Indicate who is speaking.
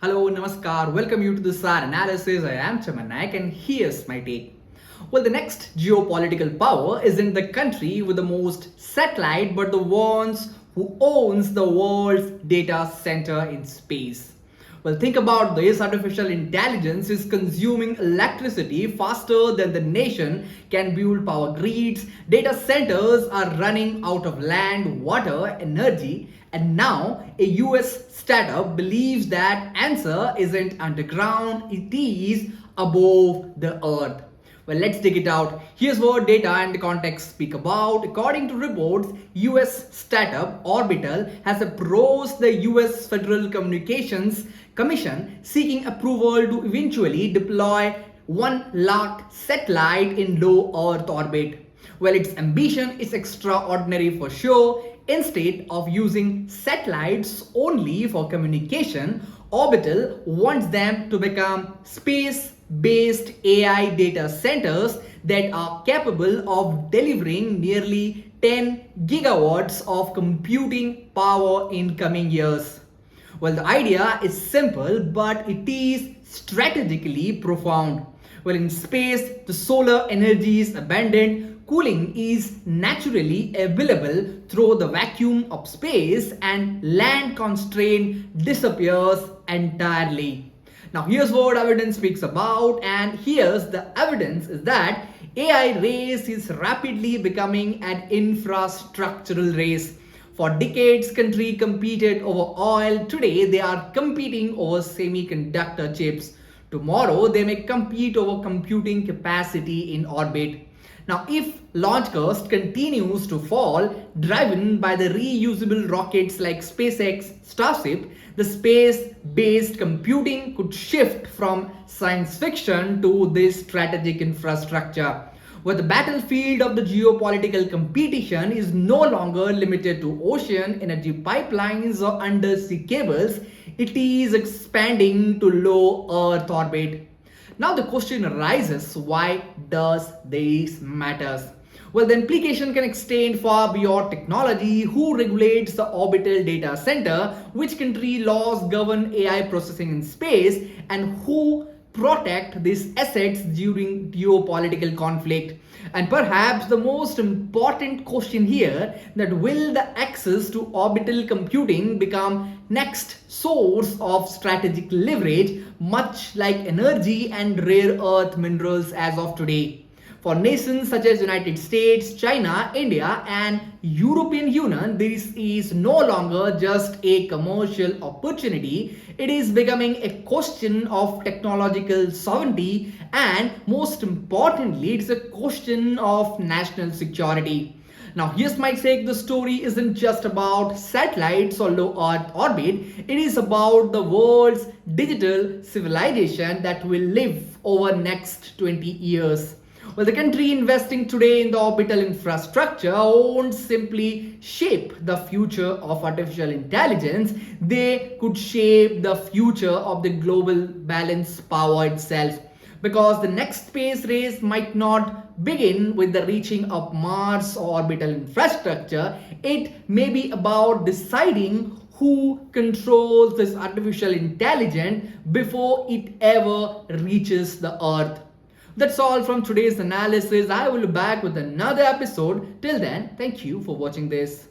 Speaker 1: Hello, Namaskar. Welcome you to the SAAR Analysis. I am Chaman Naik and here's my take. Well, the next geopolitical power isn't the country with the most satellite, but the ones who owns the world's data center in space. Well, think about this. Artificial intelligence is consuming electricity faster than the nation can build power grids. Data centers are running out of land, water, energy, and now a US startup believes that answer isn't underground, it is above the earth. Well, let's dig it out. Here's what data and the context speak about. According to reports, US startup Orbital has approached the US Federal Communications Commission seeking approval to eventually deploy 1 lakh satellite in low Earth orbit. Well, its ambition is extraordinary for sure. Instead of using satellites only for communication, Orbital wants them to become space-based AI data centers that are capable of delivering nearly 10 gigawatts of computing power in coming years. Well, the idea is simple, but it is strategically profound. Well, in space, the solar energy is abundant. Cooling is naturally available through the vacuum of space and land constraint disappears entirely. Now here's what evidence speaks about, and here's the evidence is that AI race is rapidly becoming an infrastructural race. For decades, countries competed over oil. Today, they are competing over semiconductor chips. Tomorrow, they may compete over computing capacity in orbit. Now, if launch cost continues to fall, driven by the reusable rockets like SpaceX, Starship, the space-based computing could shift from science fiction to this strategic infrastructure, where the battlefield of the geopolitical competition is no longer limited to ocean, energy pipelines, or undersea cables. It is expanding to low Earth orbit. Now the question arises, why does this matter? Well, the implication can extend far beyond technology. Who regulates the orbital data center? Which country laws govern AI processing in space? And who protect these assets during geopolitical conflict? And perhaps the most important question here, that will the access to orbital computing become next source of strategic leverage, much like energy and rare earth minerals as of today? For nations such as United States, China, India, and European Union, this is no longer just a commercial opportunity. It is becoming a question of technological sovereignty, and most importantly, it's a question of national security. Now, here's my take. The story isn't just about satellites or low Earth orbit. It is about the world's digital civilization that will live over next 20 years. Well, the country investing today in the orbital infrastructure won't simply shape the future of artificial intelligence, they could shape the future of the global balance power itself. Because the next space race might not begin with the reaching of Mars or orbital infrastructure. It may be about deciding who controls this artificial intelligence before it ever reaches the Earth. That's all from today's analysis. I will be back with another episode. Till then, thank you for watching this.